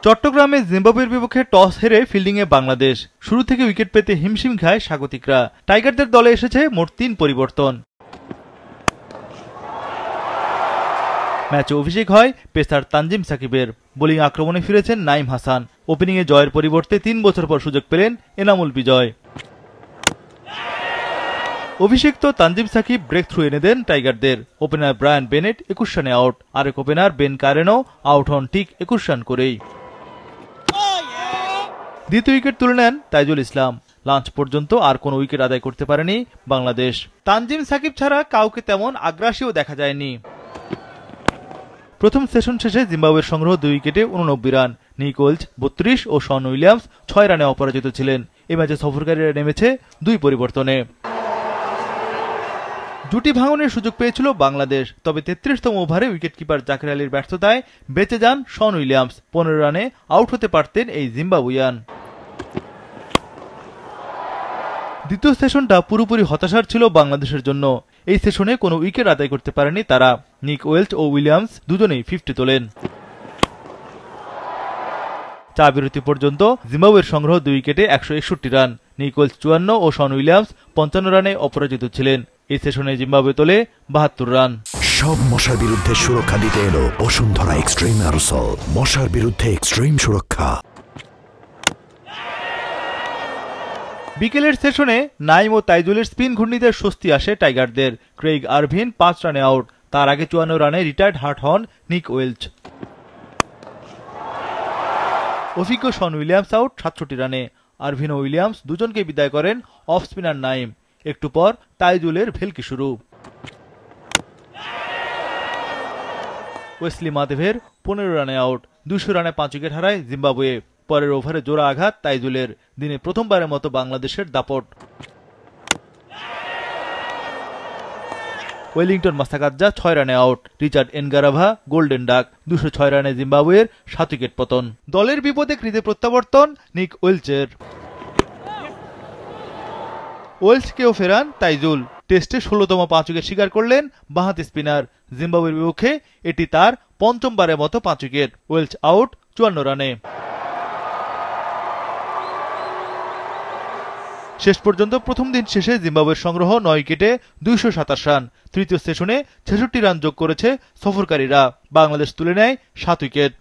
চট্টগ্রামে জিম্বাবুয়ের বিপক্ষে টস হেরে ফিল্ডিংয়ে বাংলাদেশ। শুরু থেকে উইকেট পেতে হিমশিম খায় স্বাগতিকরা। টাইগারদের দলে এসেছে মোট ৩ পরিবর্তন। ম্যাচে অভিষেক হয় পেসার তানজিম সাকিবের। বোলিং আক্রমণে ফিরেছেন নাঈম হাসান। ওপেনিংয়ে জয়ের পরিবর্তে ৩ বছর পর সুযোগ পেলেন এনামুল বিজয়। অভিষিক্ত তানজিম সাকিব ব্রেক থ্রু এনে দেন টাইগারদের। ওপেনার ব্রায়ান বেনেট ২১ রানে আউট। আরেক ওপেনার বেন কারেনও আউট হন ঠিক ২১ রান করেই। দ্বিতীয় উইকেট তুলে নেন তাইজুল ইসলাম। লাঞ্চ পর্যন্ত আর কোনো উইকেট আদায় করতে পারেনি বাংলাদেশ। তানজিম সাকিব ছাড়া কাউকে তেমন আগ্রাসীও দেখা যায়নি। প্রথম সেশন শেষে জিম্বাবুয়ের সংগ্রহ ২ উইকেটে ৮৯ রান। নিক ওয়েলচ ৩২ ও শন উইলিয়ামস ৬ রানে অপরাজিত ছিলেন। এ ম্যাচে সফরকারীরা নেমেছে ২ পরিবর্তনে। জুটি ভাঙনের সুযোগ পেয়েছিল বাংলাদেশ, তবে ৩৩তম ওভারে উইকেটকিপার জাকির আলীর ব্যর্থতায় বেঁচে যান শন উইলিয়ামস। ১৫ রানে আউট হতে পারতেন এই জিম্বাবুইয়ান। দ্বিতীয় সেশনটা পুরোপুরি হতাশার ছিল বাংলাদেশের জন্য। এই সেশনে কোনো উইকেট আদায় করতে পারেনি তারা। নিক ওয়েলচ ও উইলিয়ামস দুজনেই 50 তোলেন। চা বিরতি পর্যন্ত জিম্বাবুয়ের সংগ্রহ ২ উইকেটে ১৬১ রান। নিক ওয়েলচ ৫৪ ও শন উইলিয়ামস ৫৫ রানে অপরাজিত ছিলেন। এই সেশনে জিম্বাবুয়ে তোলে ৭২ রান। সব মশার বিরুদ্ধে সুরক্ষা দিতে এলো বসুন্ধরা এক্সট্রিম অ্যারোসল। মশার বিরুদ্ধে এক্সট্রিম সুরক্ষা। বিকেলের সেশনে নাঈম ও তাইজুলের স্পিন ঘূর্ণিতে স্বস্তি আসে টাইগারদের। ক্রেইগ আরভিন ৫ রানে আউট। তার আগে ৫৪ রানে রিটায়ার্ড হার্ট হন নিক ওয়েলচ। অভিজ্ঞ শন উইলিয়ামস আউট ৬৭ রানে। আরভিন ও উইলিয়ামস দুজনকে বিদায় করেন অফ স্পিনার নাঈম। একটু পর তাইজুলের ভেলকি শুরু। ওয়েসলি মাদেভের ১৫ রানে আউট। ২০০ রানে ৫ উইকেট হারায় জিম্বাবুয়ে। পরের ওভারে জোড়া আঘাত তাইজুলের। দিনে প্রথমবারের মতো বাংলাদেশের দাপট। ওয়েলিংটন মাসাকাজ্জা ৬ রানে out. Richard Ngarava golden duck. ২০৬ রানে জিম্বাবুয়ের ৭ উইকেট পতন। দলের বিপদে ক্রিজে প্রত্যাবর্তন নিক ওয়েলচের। ওয়েলচকেও ফেরান তাইজুল। টেস্টে ১৬তম ৫ উইকেট শিকার করলেন বাঁহাতি স্পিনার। জিম্বাবুয়ের বিপক্ষে এটি তার পঞ্চমবারের মতো ৫ উইকেট। ওয়েলচ আউট ৫৪ রানে। শেষ পর্যন্ত প্রথম দিন শেষে জিম্বাবুয়ের সংগ্রহ ৯ উইকেটে ২২৭ রান। তৃতীয় সেশনে ৬৬ রান যোগ করেছে সফরকারীরা। বাংলাদেশ তুলে নেয় ৭ উইকেট।